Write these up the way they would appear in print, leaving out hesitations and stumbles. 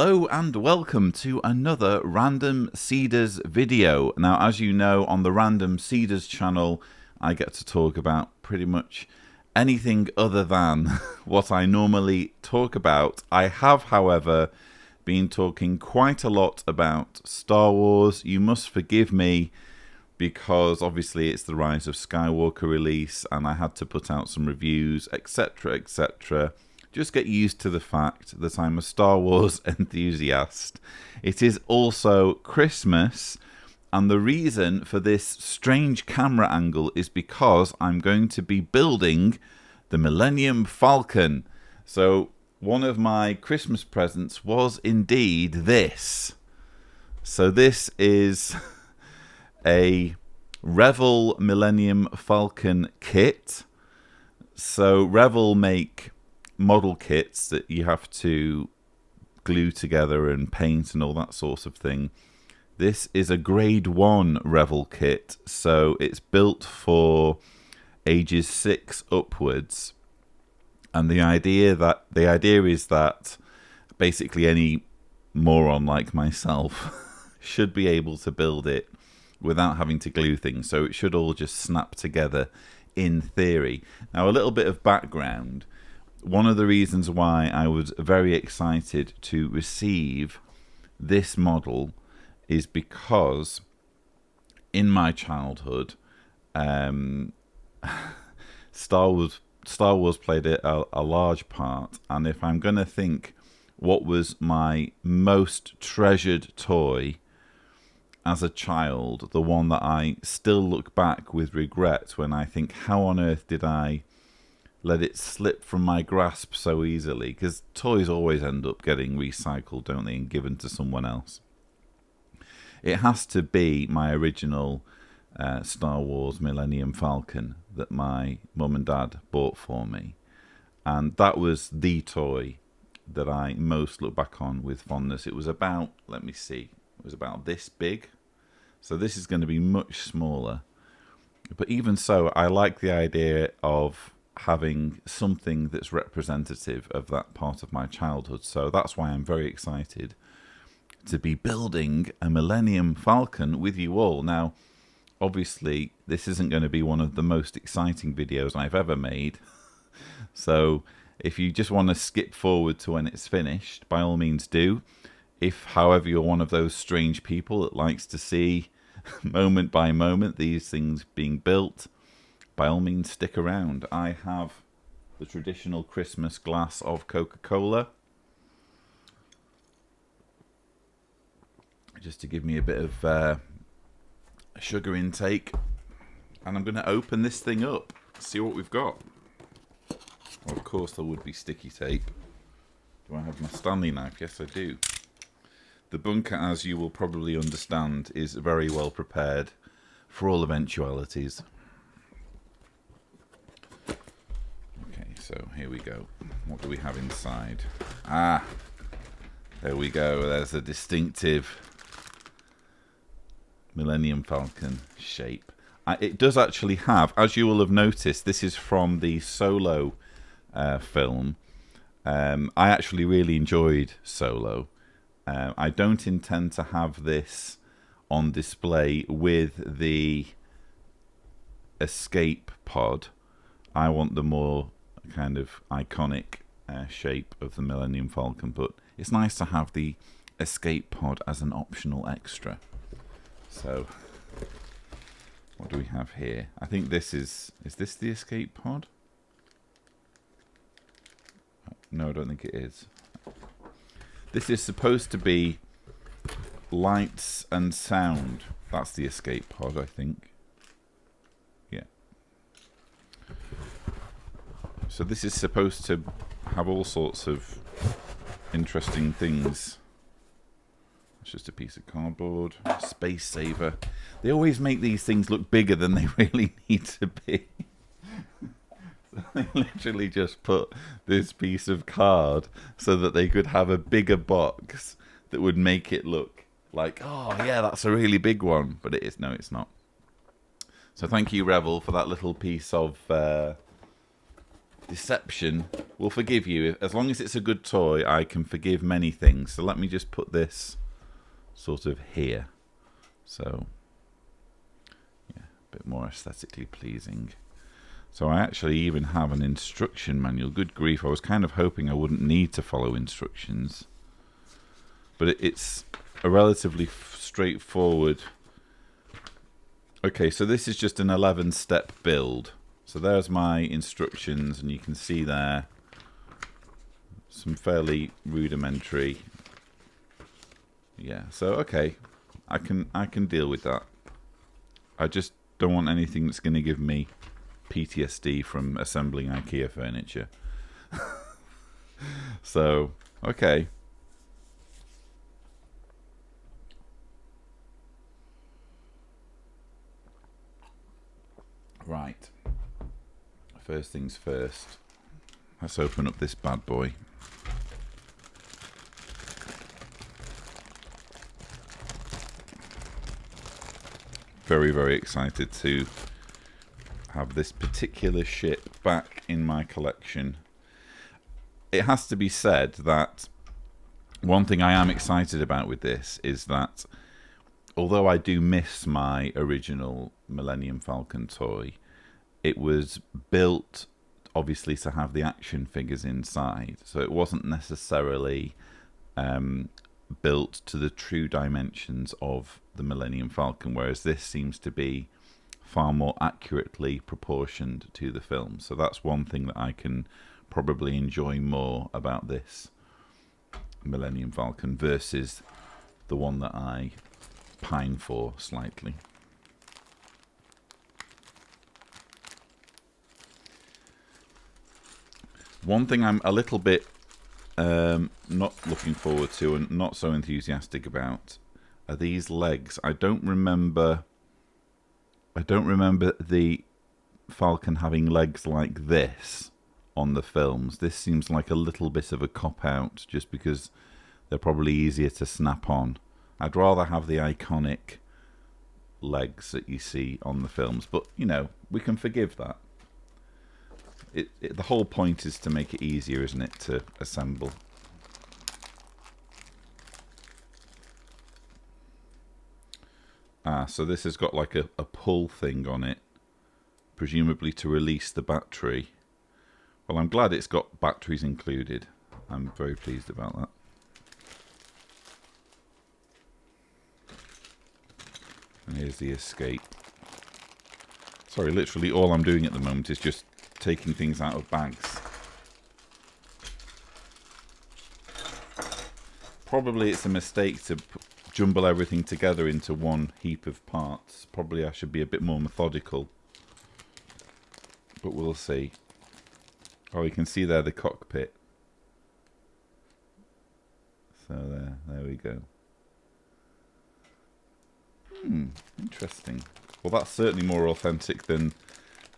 Hello and welcome to another Random Seeders video. Now, as you know, on the Random Seeders channel, I get to talk about pretty much anything other than what I normally talk about. I have, however, been talking quite a lot about Star Wars. You must forgive me because obviously it's the Rise of Skywalker release and I had to put out some reviews, etc, etc. Just get used to the fact that I'm a Star Wars enthusiast. It is also Christmas, and the reason for this strange camera angle is because I'm going to be building the Millennium Falcon. So one of my Christmas presents was indeed this. So this is a Revell Millennium Falcon kit. So Revell make model kits that you have to glue together and paint and all that sort of thing. This is a grade 1 Revell kit, so it's built for ages 6 upwards. And the idea is that basically any moron like myself should be able to build it without having to glue things, so it should all just snap together in theory. Now, a little bit of background. One of the reasons why I was very excited to receive this model is because in my childhood, Star Wars played a large part, and if I'm going to think what was my most treasured toy as a child, the one that I still look back with regret when I think, how on earth did I let it slip from my grasp so easily? Because toys always end up getting recycled, don't they, and given to someone else. It has to be my original Star Wars Millennium Falcon that my mum and dad bought for me. And that was the toy that I most look back on with fondness. It was about, let me see, it was about this big. So this is going to be much smaller. But even so, I like the idea of having something that's representative of that part of my childhood. So that's why I'm very excited to be building a Millennium Falcon with you all. Now, obviously, this isn't going to be one of the most exciting videos I've ever made. So if you just want to skip forward to when it's finished, by all means do. If, however, you're one of those strange people that likes to see moment by moment these things being built, by all means stick around. I have the traditional Christmas glass of Coca-Cola, just to give me a bit of sugar intake, and I'm going to open this thing up, see what we've got. Well, of course there would be sticky tape. Do I have my Stanley knife? Yes, I do. The bunker, as you will probably understand, is very well prepared for all eventualities. Okay, so here we go. What do we have inside? Ah, there we go. There's a distinctive Millennium Falcon shape. It does actually have, as you will have noticed, this is from the Solo film. I actually really enjoyed Solo. I don't intend to have this on display with the escape pod. I want the more kind of iconic shape of the Millennium Falcon, but it's nice to have the escape pod as an optional extra. So, what do we have here? I think this is this the escape pod? No, I don't think it is. This is supposed to be lights and sound. That's the escape pod, I think. Yeah. So this is supposed to have all sorts of interesting things. It's just a piece of cardboard. Space saver. They always make these things look bigger than they really need to be. So they literally just put this piece of card so that they could have a bigger box that would make it look like, oh yeah, that's a really big one. But it is, no, it's not. So thank you, Revell, for that little piece of deception will forgive you. As long as it's a good toy, I can forgive many things. So let me just put this sort of here. So, yeah, a bit more aesthetically pleasing. So I actually even have an instruction manual. Good grief, I was kind of hoping I wouldn't need to follow instructions. But it's a relatively straightforward... Okay, so this is just an 11-step build. So there's my instructions, and you can see there some fairly rudimentary. Yeah, so okay, I can deal with that. I just don't want anything that's going to give me PTSD from assembling IKEA furniture. So, okay. Right. First things first. Let's open up this bad boy. Very, very excited to have this particular ship back in my collection. It has to be said that one thing I am excited about with this is that although I do miss my original Millennium Falcon toy, it was built obviously to have the action figures inside, so it wasn't necessarily built to the true dimensions of the Millennium Falcon, whereas this seems to be far more accurately proportioned to the film. So that's one thing that I can probably enjoy more about this Millennium Falcon versus the one that I pine for slightly. One thing I'm a little bit not looking forward to and not so enthusiastic about are these legs. I don't remember the Falcon having legs like this on the films. This seems like a little bit of a cop-out just because they're probably easier to snap on. I'd rather have the iconic legs that you see on the films, but you know, we can forgive that. The whole point is to make it easier, isn't it, to assemble. So this has got like a pull thing on it, presumably to release the battery. Well, I'm glad it's got batteries included. I'm very pleased about that. And here's the escape. Sorry, literally all I'm doing at the moment is just taking things out of bags. Probably it's a mistake to jumble everything together into one heap of parts. Probably I should be a bit more methodical. But we'll see. Oh, you can see there the cockpit. So there we go. Interesting. Well, that's certainly more authentic than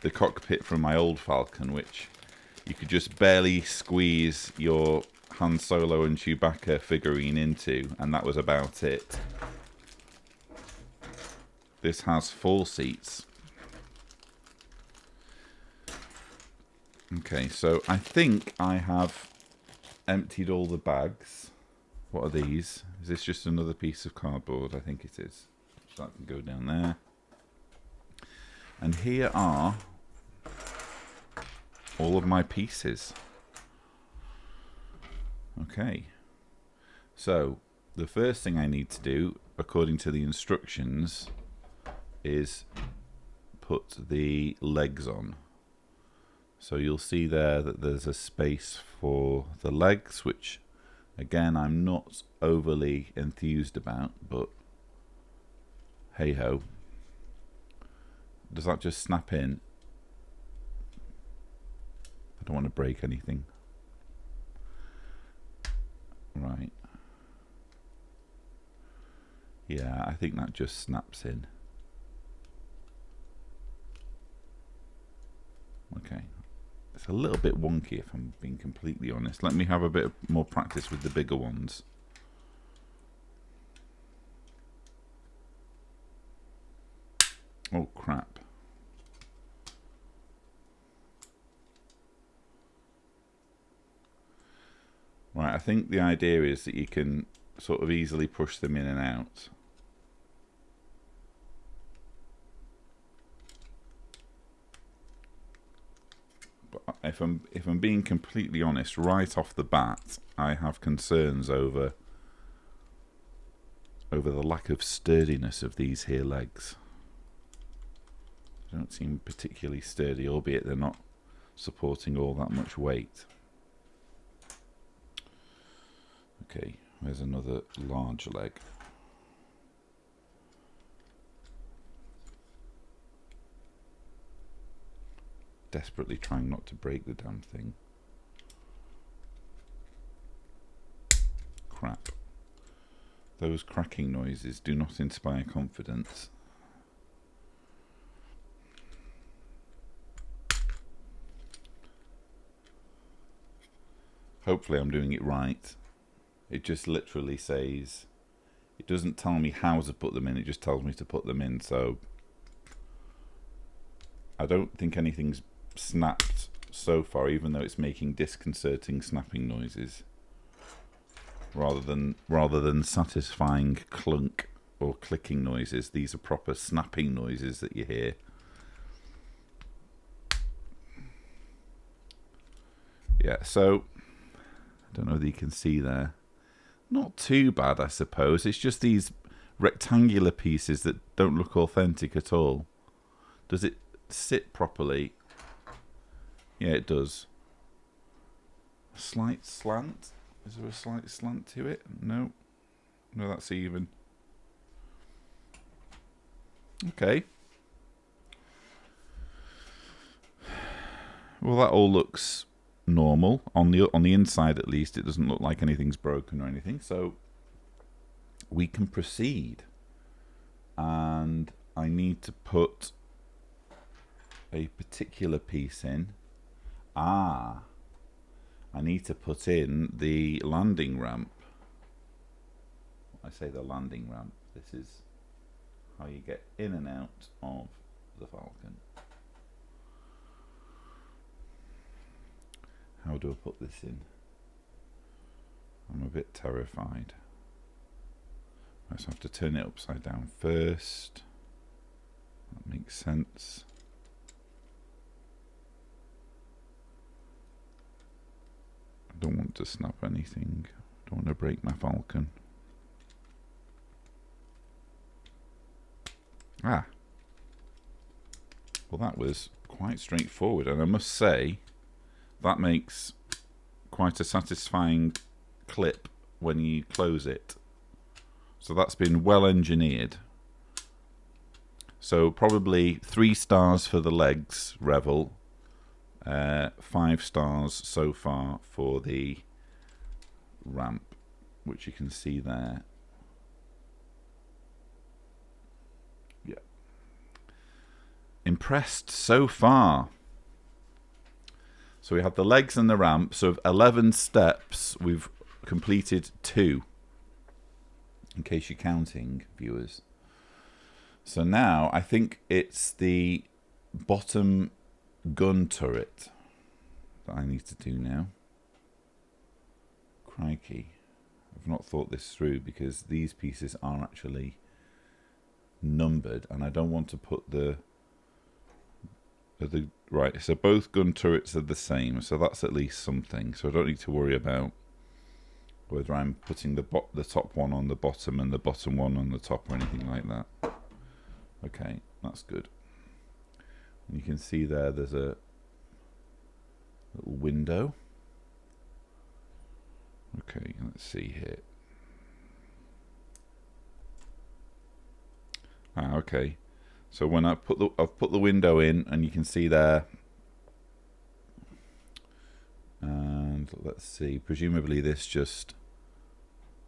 the cockpit from my old Falcon, which you could just barely squeeze your Han Solo and Chewbacca figurine into, and that was about it. This has 4 seats. Okay, so I think I have emptied all the bags. What are these? Is this just another piece of cardboard? I think it is. So that can go down there. And here are all of my pieces. Okay. So, the first thing I need to do, according to the instructions, is put the legs on. So you'll see there that there's a space for the legs, which again I'm not overly enthused about, but hey ho. Does that just snap in? I don't want to break anything. Right. Yeah, I think that just snaps in. Okay. It's a little bit wonky if I'm being completely honest. Let me have a bit more practice with the bigger ones. Oh crap. think the idea is that you can sort of easily push them in and out. But if I'm being completely honest, right off the bat, I have concerns over the lack of sturdiness of these here legs. They don't seem particularly sturdy, albeit they're not supporting all that much weight. Okay, there's another large leg. Desperately trying not to break the damn thing. Crap. Those cracking noises do not inspire confidence. Hopefully I'm doing it right. It just literally says, it doesn't tell me how to put them in, it just tells me to put them in, so I don't think anything's snapped so far, even though it's making disconcerting snapping noises rather than satisfying clunk or clicking noises. These are proper snapping noises that you hear. Yeah, so I don't know whether you can see there. Not too bad, I suppose. It's just these rectangular pieces that don't look authentic at all. Does it sit properly? Yeah, it does. A slight slant? Is there a slight slant to it? No. No, that's even. Okay. Well, that all looks normal on the inside, at least. It doesn't look like anything's broken or anything, so we can proceed. And I need to put a particular piece in. I need to put in the landing ramp. I say the landing ramp. This is how you get in and out of the Falcon. How do I put this in? I'm a bit terrified. I just have to turn it upside down first. That makes sense. I don't want to snap anything. I don't want to break my Falcon. Ah. Well, that was quite straightforward, and I must say that makes quite a satisfying clip when you close it. So that's been well engineered. So probably 3 stars for the legs, Revel. 5 stars so far for the ramp, which you can see there. Yeah. Impressed so far. So we have the legs and the ramp. So of 11 steps, we've completed 2. In case you're counting, viewers. So now I think it's the bottom gun turret that I need to do now. Crikey. I've not thought this through because these pieces are actually numbered and I don't want to put the right, so both gun turrets are the same, so that's at least something. So I don't need to worry about whether I'm putting the top one on the bottom and the bottom one on the top or anything like that. Okay, that's good. And you can see there's a little window. Okay, let's see here. Okay. So when I've put the window in, and you can see there, and let's see, presumably this just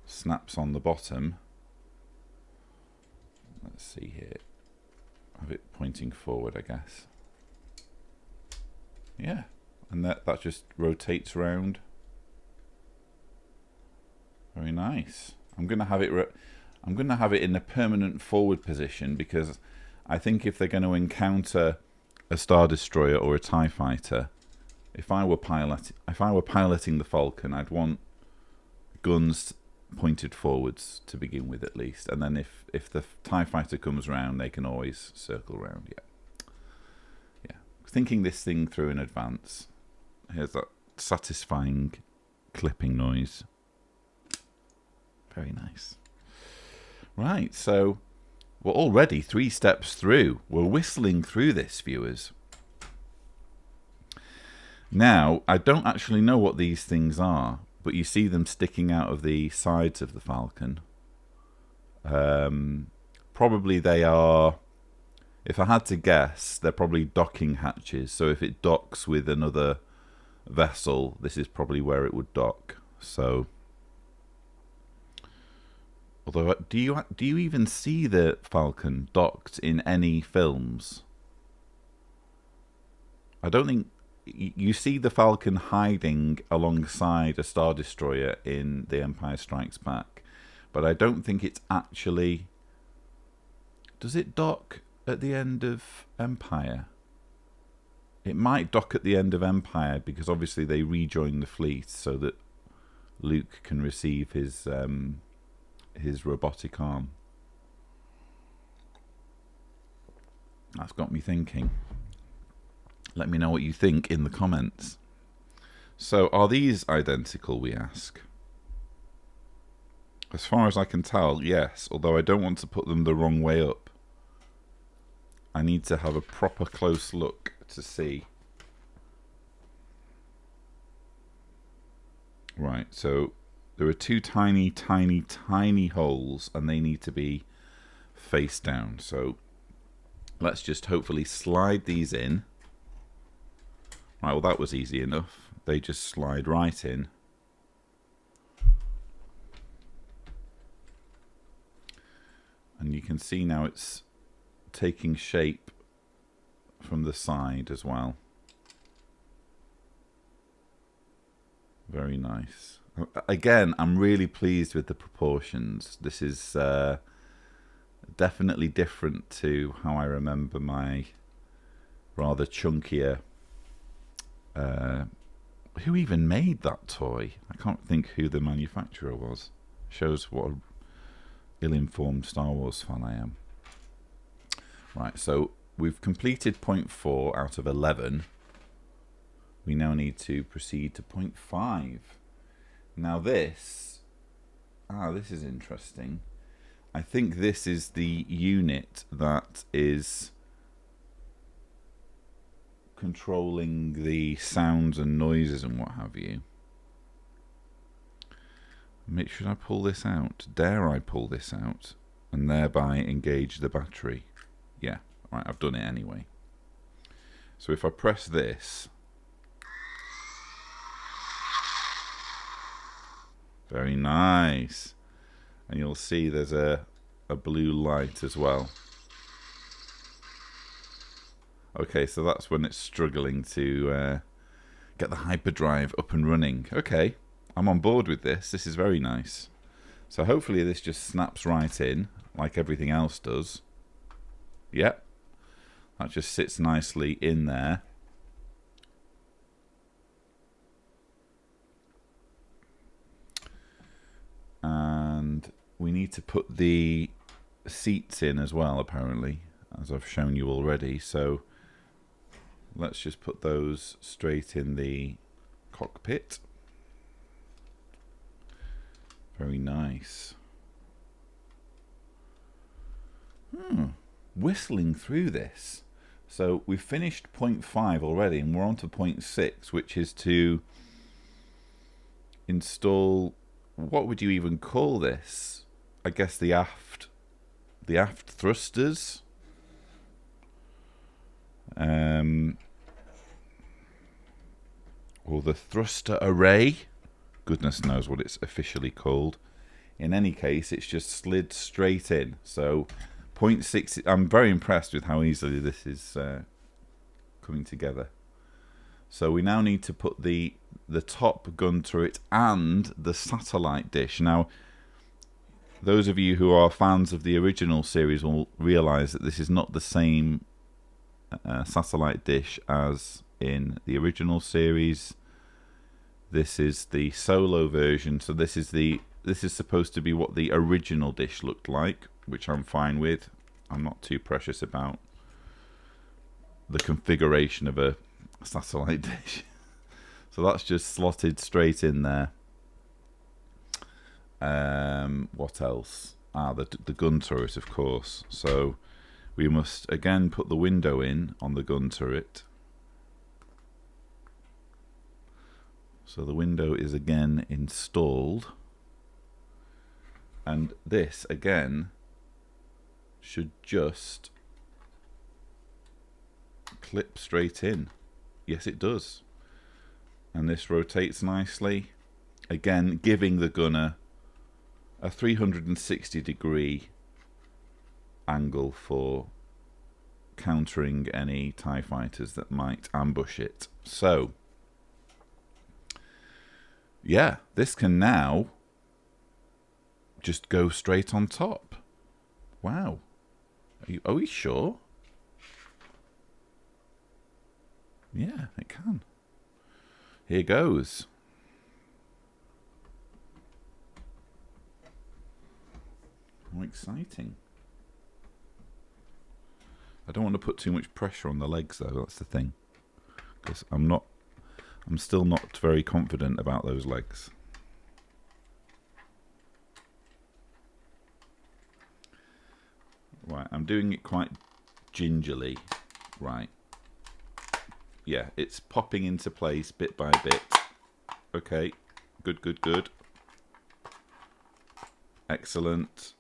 snaps on the bottom. Let's see here. Have it pointing forward, I guess. Yeah, and that just rotates around. Very nice. I'm gonna have it in a permanent forward position because I think if they're going to encounter a Star Destroyer or a TIE Fighter, if I were piloting the Falcon, I'd want guns pointed forwards to begin with, at least, and then if the TIE fighter comes round, they can always circle round. Yeah, thinking this thing through in advance. Here's that satisfying clipping noise. Very nice. Right, so we're already 3 steps through. We're whistling through this, viewers. Now, I don't actually know what these things are, but you see them sticking out of the sides of the Falcon. Probably they are, if I had to guess, they're probably docking hatches. So if it docks with another vessel, this is probably where it would dock. So, although, do you even see the Falcon docked in any films? I don't think you see the Falcon hiding alongside a Star Destroyer in The Empire Strikes Back, but I don't think it's actually. Does it dock at the end of Empire? It might dock at the end of Empire because obviously they rejoin the fleet so that Luke can receive his robotic arm. That's got me thinking. Let me know what you think in the comments. So, are these identical, we ask? As far as I can tell, yes, although I don't want to put them the wrong way up. I need to have a proper close look to see. Right, so there are 2 tiny, tiny, tiny holes, and they need to be face down. So, let's just hopefully slide these in. Right, well that was easy enough. They just slide right in. And you can see now it's taking shape from the side as well. Very nice. Again, I'm really pleased with the proportions. This is definitely different to how I remember my rather chunkier. Who even made that toy? I can't think who the manufacturer was. Shows what a ill-informed Star Wars fan I am. Right, so we've completed point 4 out of 11. We now need to proceed to point 5. Now this is interesting. I think this is the unit that is controlling the sounds and noises and what have you. Should I pull this out? Dare I pull this out and thereby engage the battery? Yeah, right, I've done it anyway. So if I press this, very nice, and you'll see there's a blue light as well. Okay, so that's when it's struggling to get the hyperdrive up and running. Okay, I'm on board with this. This is very nice. So hopefully this just snaps right in, like everything else does. Yep, that just sits nicely in there. And we need to put the seats in as well, apparently, as I've shown you already. So let's just put those straight in the cockpit. Very nice. Whistling through this. So we've finished point 5 already, and we're on to point 6, which is to install, what would you even call this? I guess the aft thrusters. Or the thruster array. Goodness knows what it's officially called. In any case, it's just slid straight in. So point 6, I'm very impressed with how easily this is coming together. So we now need to put the top gun turret and the satellite dish. Now, those of you who are fans of the original series will realise that this is not the same satellite dish as in the original series. This is the solo version, so this is supposed to be what the original dish looked like, which I'm fine with. I'm not too precious about the configuration of a satellite dish. So that's just slotted straight in there. What else? The gun turret, of course. So we must again put the window in on the gun turret. So the window is again installed. And this again should just clip straight in. Yes, it does. And this rotates nicely. Again, giving the gunner a 360-degree angle for countering any TIE fighters that might ambush it. So, yeah, this can now just go straight on top. Wow. Are we sure? Yeah, it can. Here goes. How exciting. I don't want to put too much pressure on the legs though, that's the thing. Because I'm still not very confident about those legs. Right, I'm doing it quite gingerly. Right. Yeah, it's popping into place bit by bit. Okay, good, good, good. Excellent.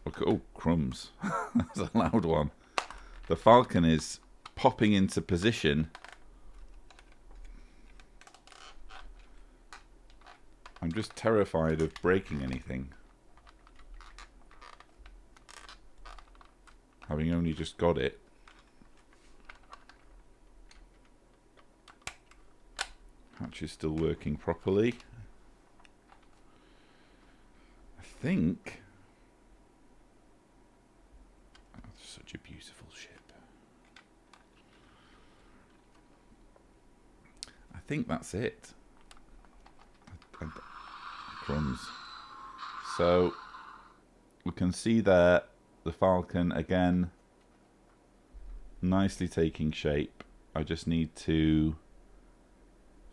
Okay, oh, crumbs. That's a loud one. The Falcon is popping into position. I'm just terrified of breaking anything. Having only just got it. Hatch is still working properly. I think. Oh, such a beautiful ship. I think that's it. Crumbs. So we can see there the Falcon again nicely taking shape. I just need to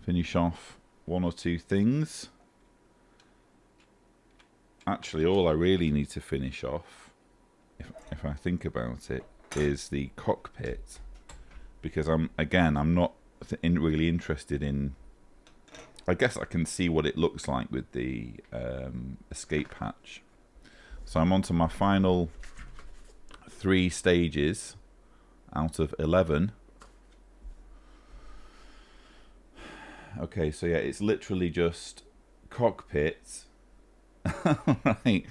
finish off one or two things. Actually, all I really need to finish off, if I think about it, is the cockpit, because I'm not really interested in. I guess I can see what it looks like with the escape hatch. So I'm on to my final 3 stages out of 11. Okay, so yeah, it's literally just cockpit. Right,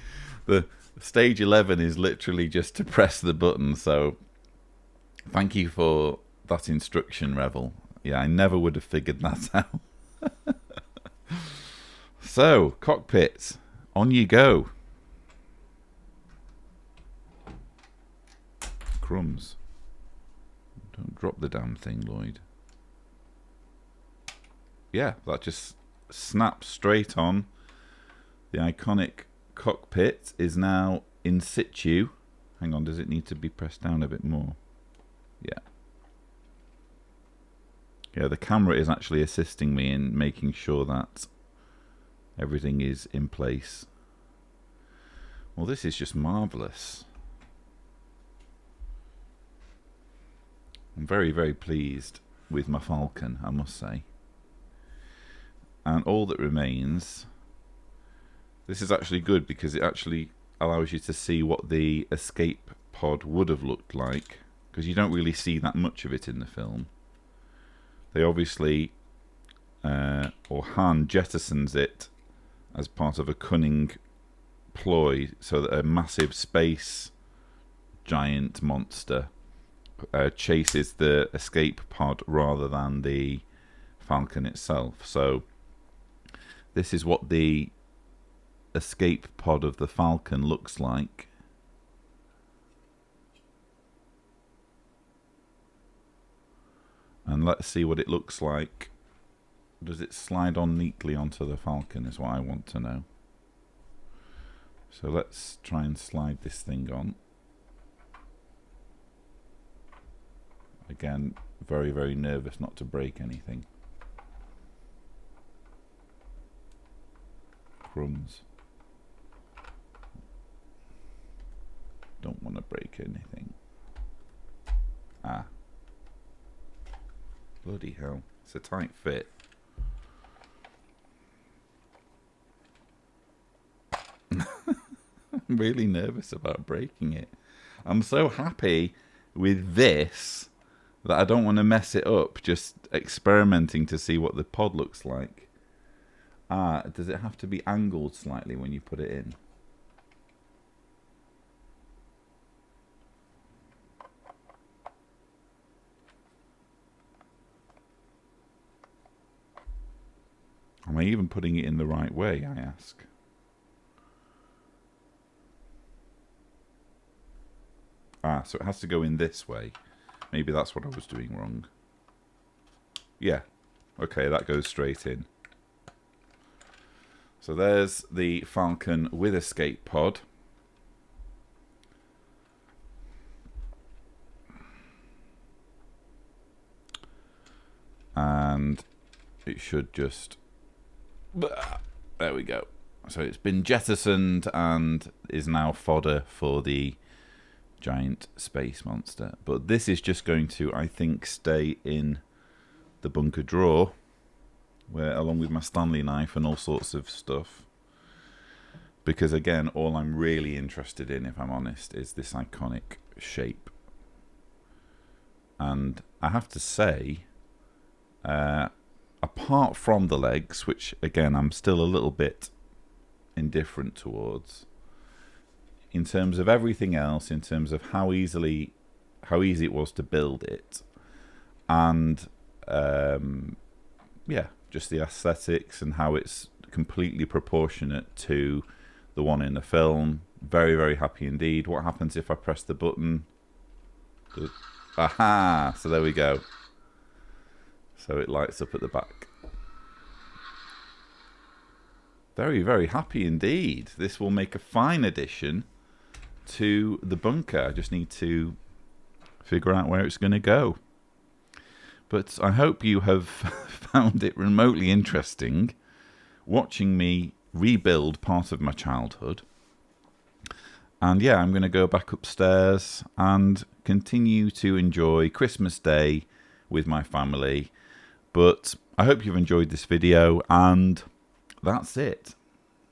the stage 11 is literally just to press the button. So thank you for that instruction, Revel. Yeah, I never would have figured that out. So cockpit, on you go. Crumbs. Don't drop the damn thing, Lloyd. Yeah, that just snaps straight on. The iconic cockpit is now in situ. Hang on, does it need to be pressed down a bit more? Yeah. Yeah, the camera is actually assisting me in making sure that everything is in place. Well, this is just marvellous. I'm very, very pleased with my Falcon, I must say. And all that remains... This is actually good because it actually allows you to see what the escape pod would have looked like, because you don't really see that much of it in the film. They obviously, or Han jettisons it as part of a cunning ploy so that a massive space giant monster chases the escape pod rather than the Falcon itself. So this is what the escape pod of the Falcon looks like. and let's see what it looks like. Does it slide on neatly onto the Falcon is what I want to know. So let's try and slide this thing on. Again, very, very nervous not to break anything. Crumbs. Don't want to break anything. Ah. Bloody hell. It's a tight fit. I'm really nervous about breaking it. I'm so happy with this that I don't want to mess it up, just experimenting to see what the pod looks like. Ah, does it have to be angled slightly when you put it in? Am I even putting it in the right way, I ask? Ah, so it has to go in this way. Maybe that's what I was doing wrong. Yeah. Okay, that goes straight in. So there's the Falcon with escape pod. And it should just... There we go. So it's been jettisoned and is now fodder for the giant space monster. But this is just going to, I think, stay in the bunker drawer, where along with my Stanley knife and all sorts of stuff. Because again, all I'm really interested in, if I'm honest, is this iconic shape. And I have to say, apart from the legs, which again I'm still a little bit indifferent towards, in terms of everything else, in terms of how easy it was to build it, and yeah, just the aesthetics and how it's completely proportionate to the one in the film. Very, very happy indeed. What happens if I press the button? Aha! So there we go. So it lights up at the back. Very, very happy indeed. This will make a fine addition to the bunker. I just need to figure out where it's going to go. But I hope you have found it remotely interesting watching me rebuild part of my childhood. And yeah, I'm going to go back upstairs and continue to enjoy Christmas Day with my family. But I hope you've enjoyed this video, and that's it.